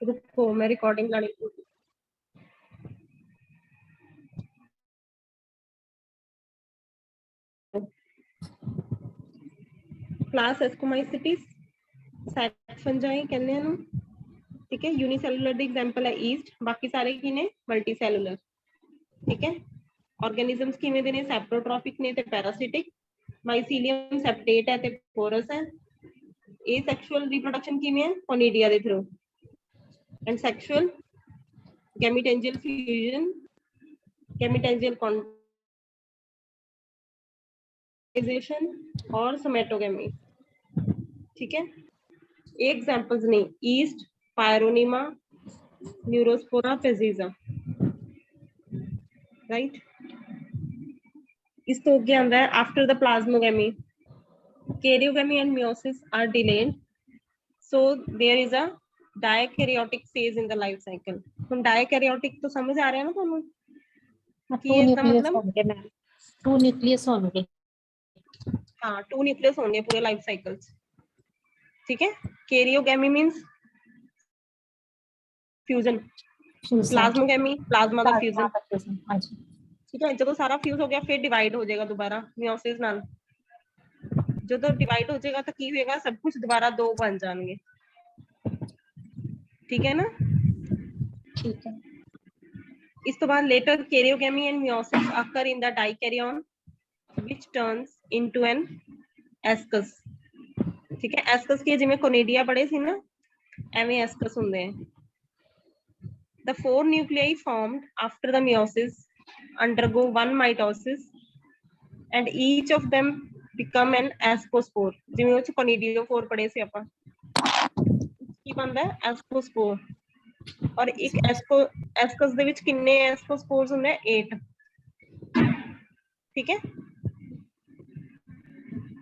रुको मैं रिकॉर्डिंग लानी क्लास एस्कोमाइसिटीज सैट फंजाई कहने हैं ठीक है। यूनिसेलुलर दी एग्जांपल है ईस्ट, बाकी सारे की ने मल्टी सेलुलर ठीक है। ऑर्गेनिजम्स किवें दे ने सैप्रोट्रॉफिक ने ते पैरासिटिक, माइसीलियम सेप्टेट है ते पोरस है। एसेक्सुअल रिप्रोडक्शन किवें है कोनिडिया दे through, and sexual gametangial fusion, gametangial conjugation और सोमेटोगेमी ठीक है। एग्जांपल्स नहीं yeast, Pyronema, Neurospora, Peziza right. इस तो क्या आता है after the plasmogamy karyogamy and meiosis are delayed, so there is a dikaryotic phase in the life cycle। हम dikaryotic तो समझ आ रहा है ना ਤੁਹਾਨੂੰ टू न्यूक्लियस होंगे मैम, टू न्यूक्लियस होंगे। हाँ 2 न्यूक्लियस होंगे पूरे लाइफ साइकिल ठीक है। Karyogamy means fusion, plasmogamy plasma का फ्यूजन ठीक है। ਜਦੋਂ ਸਾਰਾ ਫਿਊਜ਼ ਹੋ ਗਿਆ ਫਿਰ ਡਿਵਾਈਡ ਹੋ ਜਾਏਗਾ ਦੁਬਾਰਾ ਮਿਓਸਿਸ ਨਾਲ। ਜਦੋਂ ਡਿਵਾਈਡ ਹੋ ਜਾਏਗਾ ਤਾਂ ਕੀ ਹੋਏਗਾ ਸਭ ਕੁਝ ਦੁਬਾਰਾ ਦੋ ਬਣ ਜਾਣਗੇ ठीक है ना। ठीक है। इस तो बाद later karyogamy and meiosis occur in the dikaryon which turns into an ascus ठीक है। ascus के जिਵੇਂ कोनिडिया पढ़े सी ना ਐਵੇਂ ascus ਹੁੰਦੇ हैं। The 4 nuclei formed after the meiosis undergo one mitosis and each of them become an ascospore। ਜਿਵੇਂ ਉਹ ਚ conidiophore ਪढ़े ਸੀ ਆਪਾਂ ਕੀ ਬਣਦਾ ਹੈ ascospore। और एक एस्कस ਦੇ ਵਿੱਚ ਕਿੰਨੇ एस्कोस्पोर्स ਹੁੰਦੇ ਆ 8 ठीक है।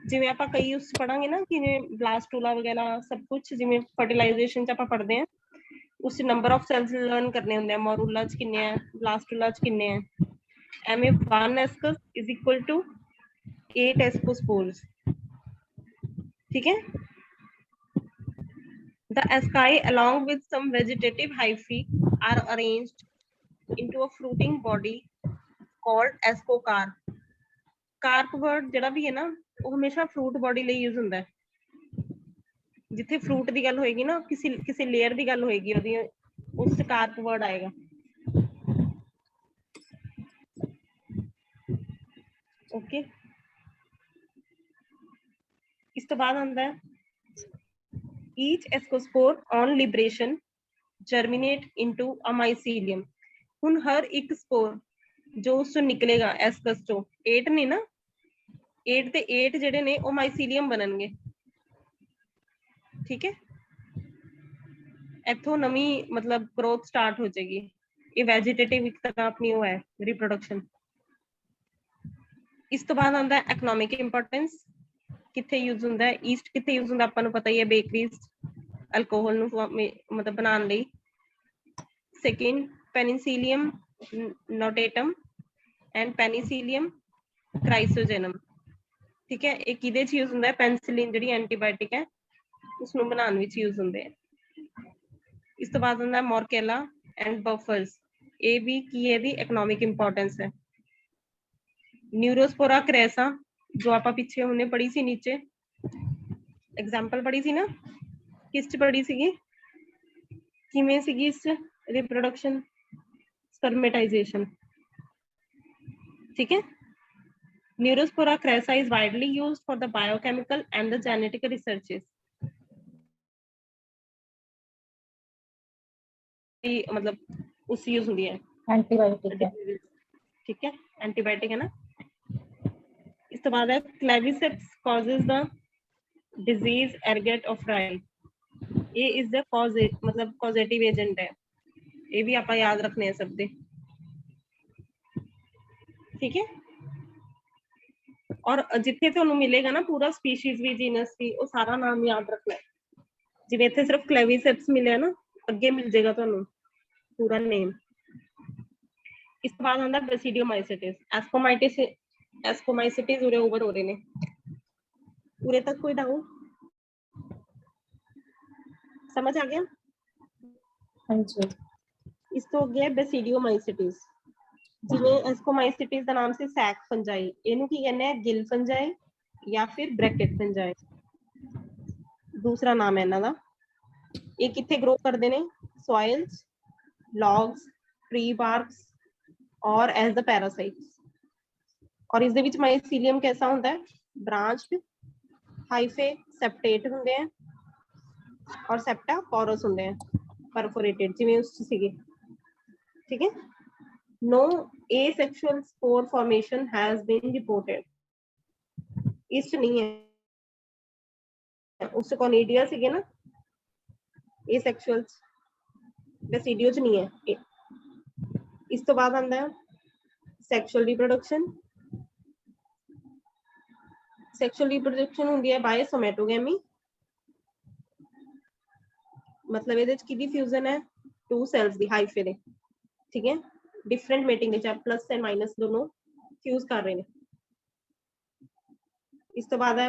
ਜਿਵੇਂ ਆਪਾਂ ਕਈ ਉਸ ਪੜਾਂਗੇ ਨਾ ਕਿਵੇਂ ਬਲਾਸਟੂਲਾ ਵਗੈਰਾ ਸਭ ਕੁਝ ਜਿਵੇਂ ਫਰਟੀਲਾਈਜੇਸ਼ਨ ਚ ਆਪਾਂ ਪੜਦੇ ਆ ਉਸ ਨੰਬਰ ਆਫ ਸੈਲਸ ਲਰਨ ਕਰਨੇ ਹੁੰਦੇ ਆ ਮੋਰੂਲਾ ਚ ਕਿੰਨੇ ਆ ਬਲਾਸਟੂਲਾ ਚ ਕਿੰਨੇ ਆ ਐਵੇਂ 1 ascus is equal to 8 ascospores ठीक है। The asci along with some vegetative hyphae are arranged into a fruiting body called ascocarp। Carp word ਜਿਹੜਾ ਵੀ ਹੈ ਨਾ ਉਹ ਹਮੇਸ਼ਾ ਫਰੂਟ ਬੋਡੀ ਲਈ ਯੂਜ਼ ਹੁੰਦਾ ਹੈ। ਜਿੱਥੇ ਫਰੂਟ ਦੀ ਗੱਲ ਹੋਏਗੀ ਨਾ ਕਿਸੇ ਲੇਅਰ ਦੀ ਗੱਲ ਹੋਏਗੀ ਉਹਦੀ ਉਸ ਚ कार्प वर्ड ਆਏਗਾ ਓਕੇ। ਇਸ ਤੋਂ ਬਾਅਦ ਆਉਂਦਾ ਹੈ each ascospore on liberation germinate into a mycelium। ਹੁਣ ਹਰ ਇੱਕ ਸਪੋਰ ਜੋ ਉਸ ਤੋਂ ਨਿਕਲੇਗਾ ਐਸਕਸ ਤੋਂ 8 ਨੇ ਨਾ 8 ਤੇ 8 ਜਿਹੜੇ ਨੇ ਉਹ ਮਾਈਸੀਲੀਅਮ ਬਣਨਗੇ ਠੀਕ ਹੈ। ਇੱਥੋਂ ਨਵੀਂ ਮਤਲਬ ਗਰੋਥ ਸਟਾਰਟ ਹੋ ਜਾਏਗੀ। ਇਹ ਵੈਜੀਟੇਟਿਵ ਇੱਕ ਤਰ੍ਹਾਂ ਆਪਣੀ ਉਹ ਹੈ ਰਿਪਰੋਡਕਸ਼ਨ। ਇਸ ਤੋਂ ਬਾਅਦ ਆਉਂਦਾ ਇਕਨੋਮਿਕ ਇੰਪੋਰਟੈਂਸ ਕਿੱਥੇ ਯੂਜ਼ ਹੁੰਦਾ ਹੈ ਈਸਟ ਕਿੱਥੇ ਯੂਜ਼ ਹੁੰਦਾ ਆਪਾਂ ਨੂੰ ਪਤਾ ਹੀ ਹੈ ਬੇਕਰੀਜ਼ ਅਲਕੋਹਲ ਨੂੰ ਮਤਲਬ ਬਣਾਉਣ ਲਈ। ਸੈਕਿੰਡ ਪੈਨਿਸਿਲੀਅਮ ਨੋਟੇਟਮ ਐਂਡ ਪੈਨਿਸਿਲੀਅਮ ਕ੍ਰਾਈਸੋਜੇਨਮ ਠੀਕ ਹੈ। ਇਹ ਕਿਹਦੇ ਚ ਯੂਜ਼ ਹੁੰਦਾ ਹੈ ਪੈਨਸਿਲਿਨ ਜਿਹੜੀ ਐਂਟੀਬਾਇਓਟਿਕ ਹੈ ਉਸਨੂੰ ਬਣਾਉਣ ਵਿੱਚ ਯੂਜ਼ ਹੁੰਦੇ ਆ। ਇਸ ਤੋਂ ਬਾਅਦ ਹੁੰਦਾ ਮੋਰਕੇਲਾ ਐਂਡ ਬਫਰਸ ਇਹ ਵੀ ਕੀ ਇਹਦੀ ਇਕਨੋਮਿਕ ਇੰਪੋਰਟੈਂਸ ਹੈ। ਨਿਊਰੋਸਪੋਰਾ ਕ੍ਰੈਸਾ ਜੋ ਆਪਾਂ ਪਿੱਛੇ ਉਹਨੇ ਪੜ੍ਹੀ ਸੀ ਨੀਚੇ ਐਗਜ਼ਾਮਪਲ ਪੜ੍ਹੀ ਸੀ ਨਾ ਕਿਸ ਚ ਪੜ੍ਹੀ ਸੀਗੀ ਕਿਵੇਂ ਸੀਗੀ ਇਸ ਚ ਰਿਪਰੋਡਕਸ਼ਨ ਸਪਰਮੇਟਾਈਜੇਸ਼ਨ ਠੀਕ ਹੈ। Neurospora crassa is widely used for the biochemical and the genetic researches। मतलब उस यूज होती है एंटीबायोटिक है ठीक है एंटीबायोटिक है ना। इस तो बाद है Claviceps causes the disease ergot of rye। ये is the cause मतलब causative agent है ये भी आप याद रखने हैं सब दे ठीक है। और जिथे ਤੁਹਾਨੂੰ ਮਿਲੇਗਾ ਨਾ ਪੂਰਾ ਸਪੀਸੀਜ਼ ਵੀ ਜੀਨਸ ਵੀ ਉਹ ਸਾਰਾ ਨਾਮ ਯਾਦ ਰੱਖਣਾ ਹੈ। ਜਿਵੇਂ ਇੱਥੇ ਸਿਰਫ ਕਲੇਵੀਸੈਪਸ ਮਿਲਿਆ ਨਾ ਅੱਗੇ ਮਿਲ ਜਾਏਗਾ ਤੁਹਾਨੂੰ ਪੂਰਾ ਨੇਮ। ਇਸ ਤੋਂ ਬਾਅਦ ਆਉਂਦਾ ਬੈਸੀਡੀਓਮਾਈਸਿਟਿਸ ਐਸਕੋਮਾਈਸਿਟਿਸ ਉਰੇ ਓਵਰ ਹੋ ਰਹੇ ਨੇ ਉਰੇ ਤੱਕ ਕੋਈ ਡਾਊਟ समझ आ गया हाँ जी इस तो हो गया बेसिडियोमाइसिटीज, जिवें एस्कोमाइसिटीज ਦਾ ਨਾਮ ਸੀ ਸੈਕ ਫੰਜਾਈ, ਇਹਨੂੰ ਕੀ ਕਹਿੰਦੇ ਆ ਗਿਲ ਫੰਜਾਈ ਜਾਂ ਫਿਰ ਬ੍ਰੈਕਟ ਫੰਜਾਈ, ਦੂਸਰਾ ਨਾਮ ਹੈ ਇਹਨਾਂ ਦਾ। ਇਹ ਕਿੱਥੇ ਗਰੋ ਕਰਦੇ ਨੇ? ਸੋਇਲਸ, ਲੌਗਸ, ट्री बार्क्स और एज द पैरासाइट्स। और इस दे विच माइसीलियम कैसा होता है? ब्रांच्ड, हाइफे, सेप्टेट होंगे हैं और सेप्टा पोरस होंगे हैं, परफोरेटेड जिवें उस सीगे। ठीक है, no asexual spore formation has been reported, इस नहीं है, उस कॉनिडिया सीगे ना एसेक्सुअल्स, बेसिडियो च नहीं है। इस तो बाद आंदा है सैक्शुअल रिप्रोडक्शन। सैक्शुअल रिप्रोडक्शन होंदी है बाय सोमैटोगैमी, मतलब ਇਹਦੇ ਚ ਕਿਹਦੀ ਫਿਊਜ਼ਨ ਹੈ? टू सेल्स ਦੀ ਹਾਈਫੇ ਦੇ। ठीक है, डिफरेंट मेटिंग ਵਿੱਚ प्लस एंड माइनस दोनों फ्यूज कर रहे हैं। इस तो बाद है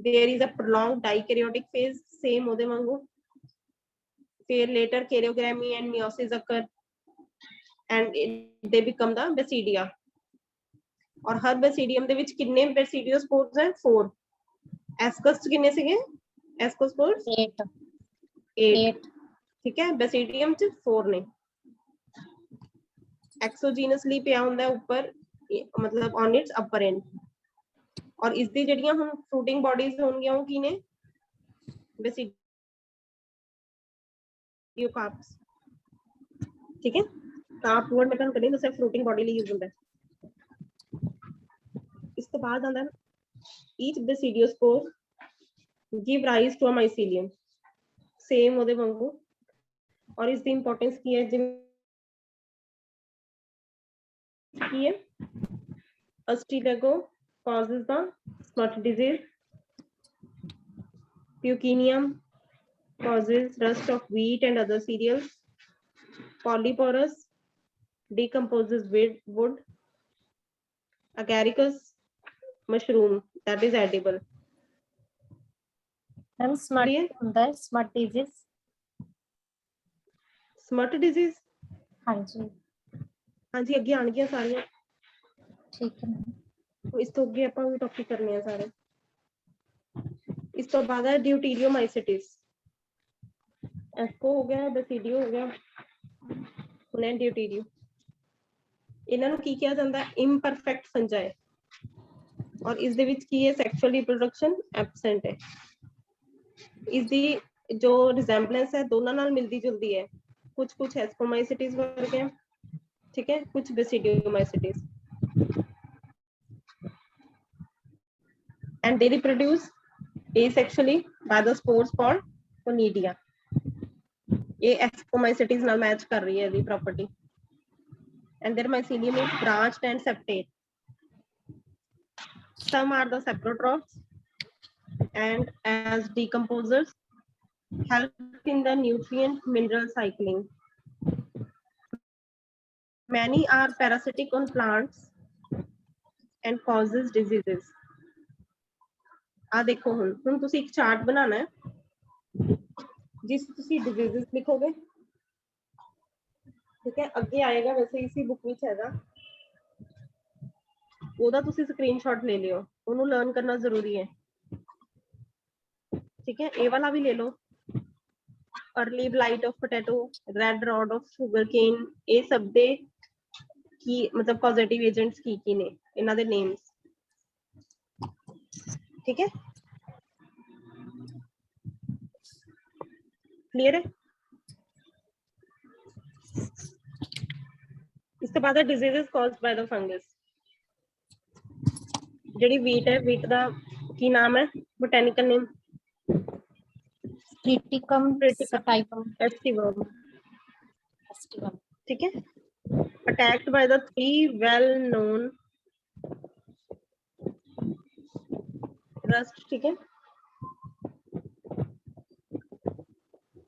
there is a prolong dikaryotic phase, same ਉਹਦੇ ਵਾਂਗੂ। फिर later karyogamy and meiosis occur and they become the basidia. और हर बेसिडियम ਦੇ ਵਿੱਚ ਕਿੰਨੇ बेसिडियोस्पोर्स हैं? 4। एस्कस ਚ ਕਿੰਨੇ ਸੀਗੇ एस्कोस्पोर्स? 8। ठीक है, बेसिडियम च 4 ने। एक्सोजीनसली पिया हुंदा है ऊपर, मतलब ऑन इट्स अपर एंड। और इस दी जड़ियां हम फ्रूटिंग बॉडीज होंगी वो की ने? बेसिडियोकार्प्स। ठीक है, कार्प वर्ड में करें तो सिर्फ फ्रूटिंग बॉडी लिए यूज होता है। इस तो बाद आंदा each basidiospore give rise to a mycelium, same ओदे वांगू। और इस दी इंपॉर्टेंस की है जिवें की है Ustilago causes the smut disease, Pucinium causes rust of wheat and other cereals, Polyporus decomposes wood, Agaricus mushroom that is edible। Ma'am smut होता है, स्मट डिजीज। स्मट डिजीज हाँ जी हाँ जी, अगे आनगियां सारियां। ठीक है, तो इस तो अगे आपां टॉपिक करने हैं सारे। इस तो बाद है ड्यूटीरियोमाइसिटिस। एस्को हो गया, बेसिडियो हो गया, हुन ड्यूटीरियो। ਇਹਨਾਂ ਨੂੰ ਕੀ ਕਿਹਾ ਜਾਂਦਾ ਹੈ? ਇੰਪਰਫੈਕਟ ਫੰਜਾਈ। और इस दे विच की है सैक्शुअल रिप्रोडक्शन एब्सेंट है। इस दी जो रिजेंबलेंस है दोनों नाल मिलती जुलती है, कुछ कुछ एस्कोमाइसिटीज वर्गे हैं, ठीक है, कुछ basidiomycetes. and they reproduce asexually by the spores called conidia। ये एस्कोमाइसिटीज नाल मैच कर रही है दी property. and their mycelium is branched and septate। some are the saprotrophs and as decomposers help in the nutrient mineral cycling। many are parasitic on plants and causes diseases। आ देखो हुन तुसी एक chart बनाना है जिस तुसी डिजीजेस लिखोगे, ठीक है, अगे आएगा वैसे इसी बुक विच हैगा, ओदा तुसी स्क्रीनशॉट ले लियो, ओनु लर्न करना जरूरी है। ठीक है, ए वाला भी ले लो, early blight of potato, red rot of sugarcane, ये सब दे की मतलब पॉजिटिव एजेंट्स की ने, इन्हां दे नेम्स। ठीक है, क्लियर है? इसके बाद है diseases caused by the fungus. JD wheat है, वीट दा की नाम है botanical name? Triticum sativum aestivum. Aestivum. ठीक है, attacked by the 3 well known rust. ठीक है,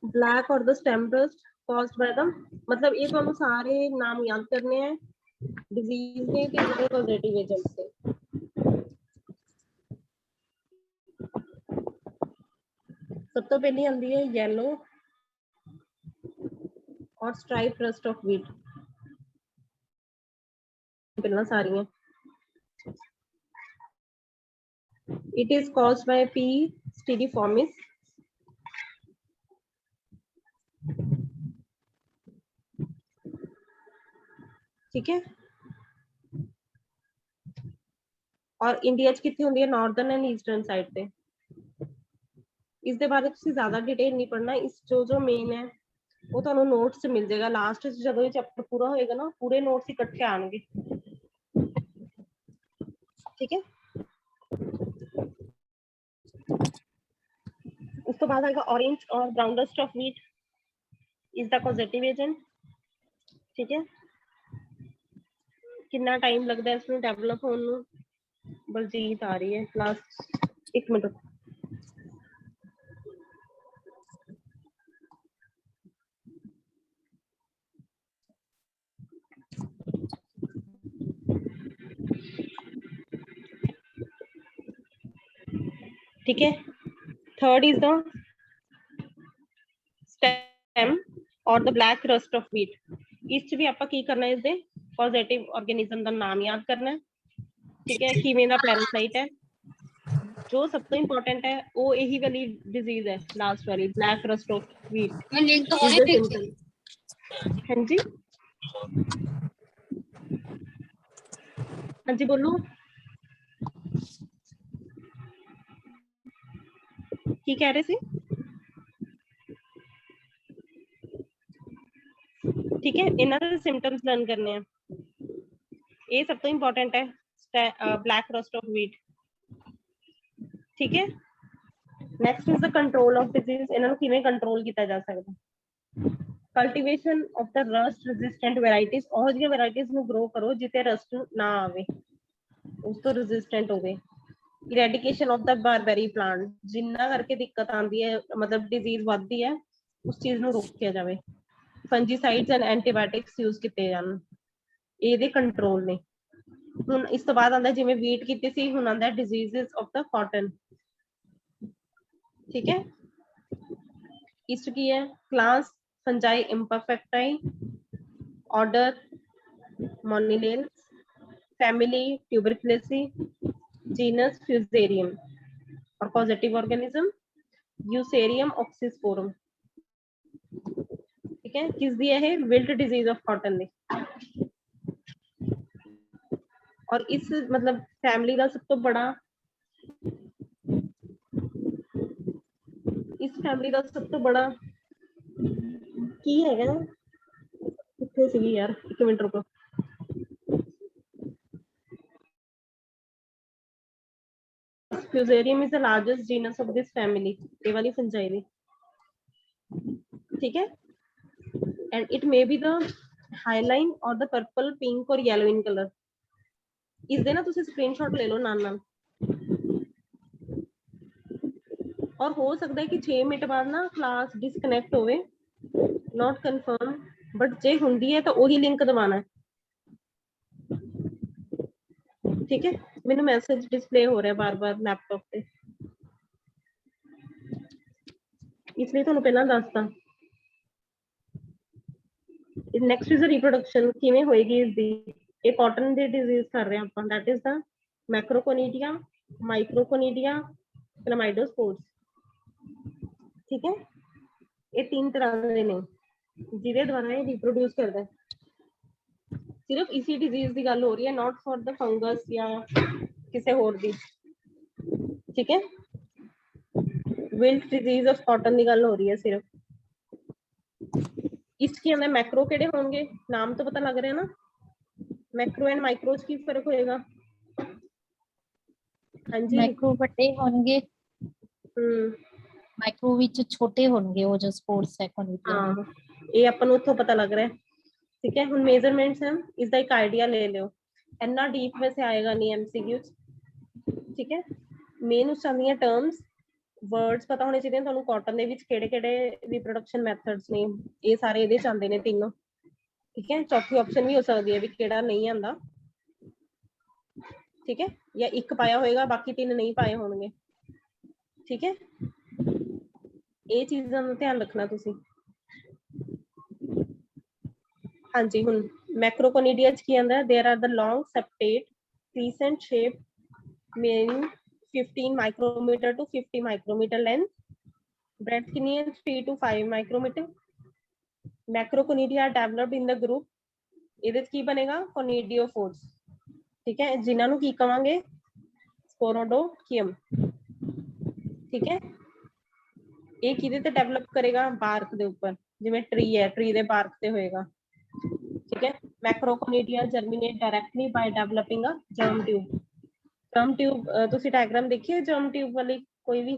ब्लैक और the stem rust caused by the, मतलब ये तो सारे नाम याद करने हैं डिजीज के कि पॉजिटिव एजेंट से। सब तो पहली आंदी है येलो और स्ट्राइप रस्ट ऑफ व्हीट मिलना सारियां it is caused by P striiformis ठीक है और इंडिया च कितनी होंगी है नॉर्दर्न एंड ईस्टर्न साइड पे इस दे बारे तुसी ज्यादा डिटेल नहीं पढ़ना इस जो मेन है वो ਤੁਹਾਨੂੰ ਨੋਟਸ ਮਿਲ ਜਾਏਗਾ ਲਾਸਟ ਚ ਜਦੋਂ ਇਹ ਚੈਪਟਰ ਪੂਰਾ ਹੋਏਗਾ ਨਾ ਪੂਰੇ ਨੋਟਸ ਇਕੱਠੇ ਆਣਗੇ ठीक है उस तो बाद आएगा ऑरेंज और brown rust of wheat is the positive agent ठीक है कितना टाइम लगता है इसमें डेवलप होने ਨੂੰ बलजीत आ रही है लास्ट एक मिनट ठीक है थर्ड इज द स्टेम और the black rust of wheat इस भी ਆਪਾਂ ਕੀ ਕਰਨਾ ਇਸ ਦੇ ਪੋਜ਼ਿਟਿਵ ਆਰਗੇਨਿਜ਼ਮ ਦਾ ਨਾਮ ਯਾਦ ਕਰਨਾ ਹੈ ਠੀਕ ਹੈ ਕਿਵੇਂ ਦਾ ਪੈਰਾਸਾਈਟ ਹੈ जो सब तो इम्पोर्टेंट है वो यही वाली डिजीज है लास्ट वाली black rust of wheat link तो होने देखिए हाँ जी हाँ जी बोलो की कह रहे थे ठीक है इन्हां दे सिम्पटम्स लर्न करने हैं ये सब तो इम्पोर्टेंट है ब्लैक रस्ट ऑफ व्हीट ठीक है next is the control of disease इन्हां नूं किवें कंट्रोल किया जा सकदा cultivation of the rust resistant varieties और जी वैरायटीज नूं ग्रो करो जिते रस्ट ना आवे उस तो रेजिस्टेंट होवे eradication of the barberry plant जिन्ना करके दिक्कत आंदी है मतलब डिजीज वधदी है उस चीज नूं रोकिया जावे फंजीसाइड्स एंड एंटीबायोटिक्स यूज किए जान ਇਹਦੇ ਕੰਟਰੋਲ ਨੇ ਹੁਣ ਇਸ ਤੋਂ ਬਾਅਦ ਆਂਦਾ ਜਿਵੇਂ ਵੀਟ ਕੀਤੀ ਸੀ ਹੁਣ ਆਂਦਾ ਡਿਜ਼ੀਜ਼ਸ ਆਫ ਦਾ ਕਾਟਨ ठीक है इस की है class Fungi Imperfecti order Moniliales family Tuberculariaceae genus Fusarium और पॉजिटिव ऑर्गेनिज्म यूसेरियम ऑक्सीस्पोरम ठीक है किस दी है विल्ट डिजीज ऑफ कॉटन दी और इस मतलब फैमिली का सब तो बड़ा इस फैमिली का सब तो बड़ा की है ना कितने सी यार एक मिनट रुको fusarium is the largest genus of this family ये वाली फंजाई दी ठीक है and it may be the highline और द पर्पल पिंक और येलो इन कलर इस दे ना तुसी स्क्रीनशॉट ले लो नाल नाल और हो सकता है कि 6 मिनट बाद ना क्लास डिस्कनेक्ट होवे नॉट कंफर्म बट जे हुंदी है तो वही लिंक दबाना है ठीक है मेनू मैसेज डिस्प्ले हो रहा है बार बार लैपटॉप पे इसलिए ਤੁਹਾਨੂੰ ਪਹਿਲਾਂ ਦੱਸਤਾ नेक्स्ट इज रिप्रोडक्शन किवें होएगी इस दी ये कॉटन दी डिजीज कर रहे हैं ਆਪਾਂ दैट इज द मैक्रोकोनिडिया माइक्रोकोनिडिया क्लामाइडोस्पोर्स ठीक है ये 3 तरह के ने जिहदे द्वारा ये रिप्रोड्यूस करता है सिर्फ इसी डिजीज की गल हो रही है नॉट फॉर द फंगस या किसी होर दी ठीक है विल्ट डिजीज ऑफ कॉटन की गल हो रही है सिर्फ इसके अंदर मैक्रो केड़े होंगे नाम तो पता लग रहा है ना मैक्रो एंड माइक्रो की फर्क होएगा हाँ जी मैक्रो बड़े होंगे माइक्रो विच छोटे होंगे वो जो स्पोर्ट्स है हाँ ये अपन उतो पता लग रहा है ठीक है हुन मेजरमेंट्स हैं इसका एक आइडिया ले लो इतना डीप वैसे आएगा नहीं एमसीक्यू ठीक है मेन उस आंदियां टर्म्स वर्ड्स पता होने चाहिए ਤੁਹਾਨੂੰ ਕਾਟਨ ਦੇ ਵਿੱਚ ਕਿਹੜੇ-ਕਿਹੜੇ रिप्रोडक्शन ਮੈਥड्स ਨੇ ਇਹ ਸਾਰੇ ਇਹਦੇ ਚ ਆਉਂਦੇ ਨੇ ਤਿੰਨੋਂ ठीक है चौथी ऑप्शन भी हो सकती है भी ਕਿਹੜਾ नहीं आंदा ठीक है या एक पाया होएगा बाकी 3 नहीं पाए होंगे ठीक है ये चीज़ां दा ध्यान रखना तुसी हाँ जी हुन मैक्रोकोनिडिया च की आंदा there are the long septate crescent shape meaning 15 micrometer to 50 micrometer length, breadth कितनी है 3 to 5 micrometer. Macroconidia are developed in the group. ਇਹਦੇ ਚ ਕੀ ਬਣੇਗਾ conidiophores, ਠੀਕ ਹੈ, ਜਿਨ੍ਹਾਂ ਨੂੰ ਕੀ ਕਵਾਂਗੇ स्पोरोडोकियम, ठीक है. ਇਹ ਕਿਹਦੇ ਤੇ ਡਿਵੈਲਪ ਕਰੇਗਾ ਬਾਰਕ ਦੇ ਉੱਪਰ, ਜਿਵੇਂ ਟਰੀ ਹੈ ਟਰੀ ਦੇ ਬਾਰਕ ਤੇ ਹੋਏਗਾ, ਠੀਕ ਹੈ. ਮੈਕਰੋਕੋਨੀਡੀਆ ਜਰਮੀਨੇਟ ਡਾਇਰੈਕਟਲੀ ਬਾਈ ਡਿਵੈਲਪਿੰਗ ਅ ਜਰਮ ਟਿਊਬ. ਜਰਮ ਟਿਊਬ ਤੁਸੀਂ ਡਾਇਗਰਾਮ ਦੇਖੀ ਹੈ ਜਰਮ ਟਿਊਬ ਵਾਲੀ ਕੋਈ ਵੀ,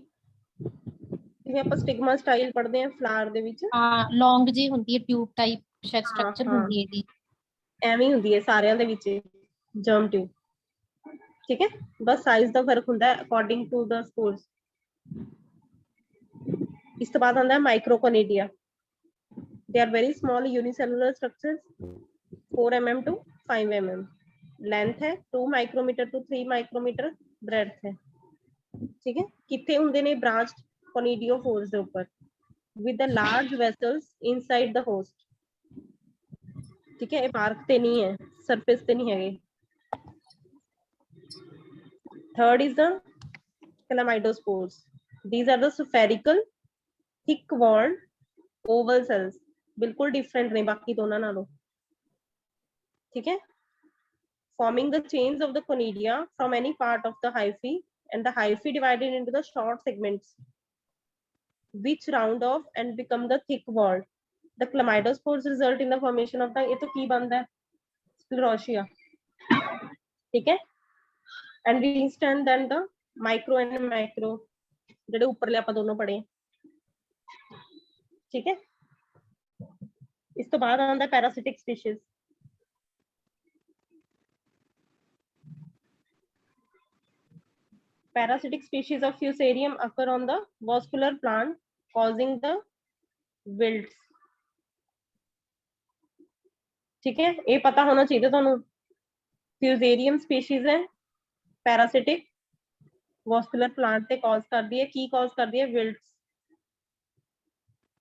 ਜਿਵੇਂ ਆਪਾਂ ਸਟਿਗਮਾ ਸਟਾਈਲ ਪੜ੍ਹਦੇ ਆ ਫਲਾਵਰ ਦੇ ਵਿੱਚ, ਹਾਂ ਲੌਂਗ ਜੀ ਹੁੰਦੀ ਹੈ ਟਿਊਬ ਟਾਈਪ ਸ਼ਾਇਦ ਸਟਰਕਚਰ ਹੁੰਦੀ ਹੈ ਇਹਦੀ, ਐਵੇਂ ਹੀ ਹੁੰਦੀ ਹੈ ਸਾਰਿਆਂ ਦੇ ਵਿੱਚ ਜਰਮ ਟਿਊਬ, ਠੀਕ ਹੈ. ਬਸ ਸਾਈਜ਼ ਦਾ ਫਰਕ ਹੁੰਦਾ ਹੈ ਅਕੋਰਡਿੰਗ ਟੂ ਦ ਸਪੋਰਸ. ਇਸ ਤੋਂ ਬਾਅਦ ਆਉਂਦਾ ਹੈ ਮਾਈਕਰੋਕੋਨੀਡੀਆ. They are very small unicellular structures, 4 mm to 5 mm. Length है 2 micrometer to 3 micrometer, breadth है, ठीक है. कितने होंगे ने branched conidiophores ਦੇ ਉੱਪਰ with the large vessels inside the host, ठीक है. ये bark ਤੇ नहीं है, surface ਤੇ नहीं है. Third is the chlamydospores. These are the spherical thick walled oval cells, बिल्कुल डिफरेंट ने बाकी दोनों नालों, ठीक है. Forming the chains of the conidia from any part of the hyphae, and the hyphae divided into the short segments which round off and become the thick walled. The chlamydospores result in the formation of the, ये तो की बनता है sclerotia, ठीक है. And we understand then the micro and macro ਜਿਹੜੇ ਉੱਪਰਲੇ ਆਪਾਂ ਦੋਨੋਂ ਪੜ੍ਹੇ, ਠੀਕ ਹੈ. ਇਸ ਤੋਂ ਬਾਅਦ ਆਉਂਦਾ ਪੈਰਾਸਿਟਿਕ species. Parasitic species of Fusarium occur on the vascular plant, causing the wilts, ठीक है. ये पता होना चाहिए ਤੁਹਾਨੂੰ. Fusarium species है parasitic, vascular plant ਤੇ cause ਕਰਦੀ ਹੈ, ਕੀ cause ਕਰਦੀ ਹੈ wilts.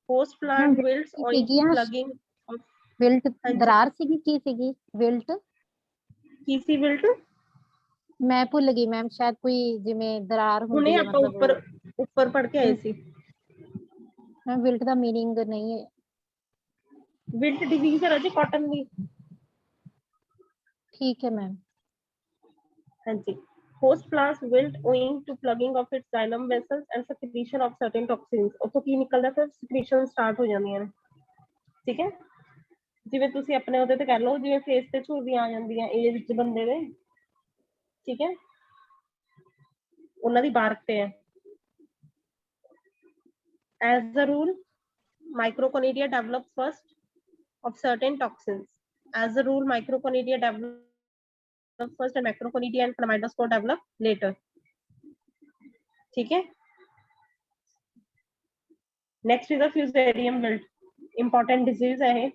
Post plant wilts owing plugging of ਵਿਲਟ ਦਰਾਰ ਸੀਗੀ, ਕੀ ਸੀਗੀ ਵਿਲਟ, ਕੀ ਸੀ wilt, ਮੈਂ ਭੁੱਲ ਗਈ ਮੈਮ, ਸ਼ਾਇਦ ਕੋਈ ਜਿਵੇਂ ਦਰਾਰ ਹੁਣੇ ਹੁੰਦੀ ਹੈ ਆਪਾਂ ਉੱਪਰ ਪੜ ਕੇ ਆਏ ਸੀ. ਮੈਂ ਵਿਲਟ ਦਾ ਮੀਨਿੰਗ ਨਹੀਂ ਹੈ. wilt disease ਹੈ ਰਾਜੇ ਕਾਟਨ ਦੀ, ਠੀਕ ਹੈ ਮੈਮ. ਹਾਂਜੀ. Host plants wilt owing to plugging of its xylem vessels and secretion of certain toxins. ਉੱਥੋਂ ਕੀ ਨਿਕਲਦਾ ਫਿਰ secretion start ਹੋ ਜਾਂਦੀਆਂ ਨੇ, ਠੀਕ ਹੈ. ਜਿਵੇਂ ਤੁਸੀਂ ਆਪਣੇ ਉਹਦੇ ਤੇ ਕਰ ਲਓ, ਜਿਵੇਂ ਫੇਸ ਤੇ ਝੁਰੜੀਆਂ ਆ ਜਾਂਦੀਆਂ ਏਜ ਵਿੱਚ ਬੰਦੇ ਦੇ, ਠੀਕ ਹੈ, ਉਹਨਾਂ ਦੀ ਬਾਰਕ ਤੇ ਹੈ. As a rule, Microconidia develops first of certain toxins. As a rule, Microconidia develops first and Macroconidia and Chlamydospore develop later. ठीक है. Next is the Fusarium wilt. Important disease है.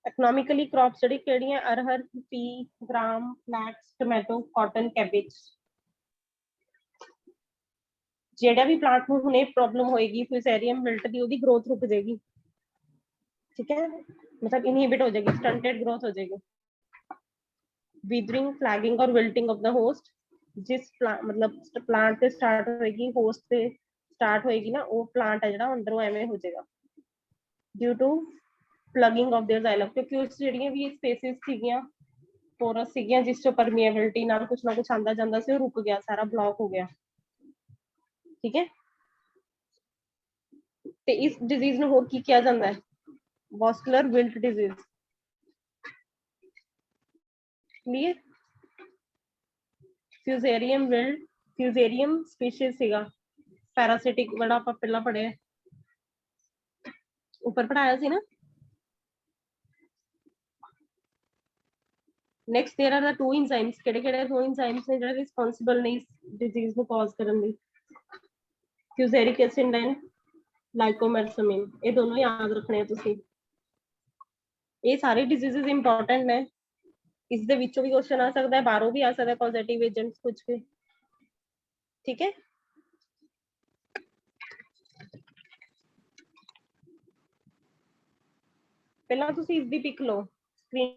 Economically crops ਜਿਹੜੀ ਕਿਹੜੀਆਂ ਅਰਹਰ, pea, gram, flax, tomato, cotton, cabbage. ਜਿਹੜਾ ਵੀ plant ਨੂੰ ਹੁਣੇ problem ਹੋਏਗੀ Fusarium wilt ਦੀ, ਉਹਦੀ ਗਰੋਥ ਰੁਕ ਜਾਏਗੀ, ਠੀਕ ਹੈ, मतलब इनहिबिट हो जाएगी, स्टंटेड ग्रोथ हो जाएगी. Withering, flagging और wilting of the host, जिस मतलब प्लांट से स्टार्ट होएगी, होस्ट से स्टार्ट होएगी ना, वो प्लांट है ਜਿਹੜਾ ਅੰਦਰੋਂ ਐਵੇਂ ਹੋ ਜਾਏਗਾ due to plugging of their xylem, ਕਿਉਂਕਿ ਉਸ ਜਿਹੜੀਆਂ ਵੀ ਸਪੇਸਿਸ ਸੀਗੀਆਂ ਪੋਰਸ ਸੀਗੀਆਂ ਜਿਸ ਤੋਂ ਪਰਮੀਏਬਿਲਿਟੀ ਨਾਲ ਕੁਝ ਨਾ ਕੁਝ ਆਂਦਾ ਜਾਂਦਾ ਸੀ, ਉਹ ਰੁਕ ਗਿਆ, ਸਾਰਾ ਬਲੌਕ ਹੋ ਗਿਆ, ਠੀਕ ਹੈ. ਤੇ ਇਸ ਡਿਜ਼ੀਜ਼ ਨੂੰ ਹੋਰ ਕੀ ਕਿਹਾ ਜਾਂਦਾ ਹੈ, vascular wilt disease. Clear. Fusarium wilt, Fusarium species ਸੀਗਾ parasitic, ਬੜਾ ਆਪਾਂ ਪਹਿਲਾਂ ਪੜਿਆ, ਉੱਪਰ ਪੜਾਇਆ ਸੀ ਨਾ. Next there are the two enzymes. ਕਿਹੜੇ ਕਿਹੜੇ ਦੋ enzymes ਨੇ ਜਿਹੜੇ responsible ਨੇ ਇਸ disease ਨੂੰ cause ਕਰਨ ਲਈ, fusaric acid and glycosamine. ਇਹ ਦੋਨੋਂ ਯਾਦ ਰੱਖਣੇ ਆ ਤੁਸੀਂ. ਇਹ ਸਾਰੇ diseases important ਨੇ. ਇਸ ਦੇ ਵਿੱਚੋਂ ਵੀ ਕੁਐਸਚਨ ਆ ਸਕਦਾ ਹੈ, ਬਾਹਰੋਂ ਵੀ ਆ ਸਕਦਾ ਹੈ, ਪੋਜ਼ਿਟਿਵ ਏਜੰਟਸ ਕੁਝ ਵੀ, ਠੀਕ ਹੈ. ਪਹਿਲਾਂ ਤੁਸੀਂ ਇਸ ਦੀ ਪਿਕ ਲਓ ਸਕਰੀਨ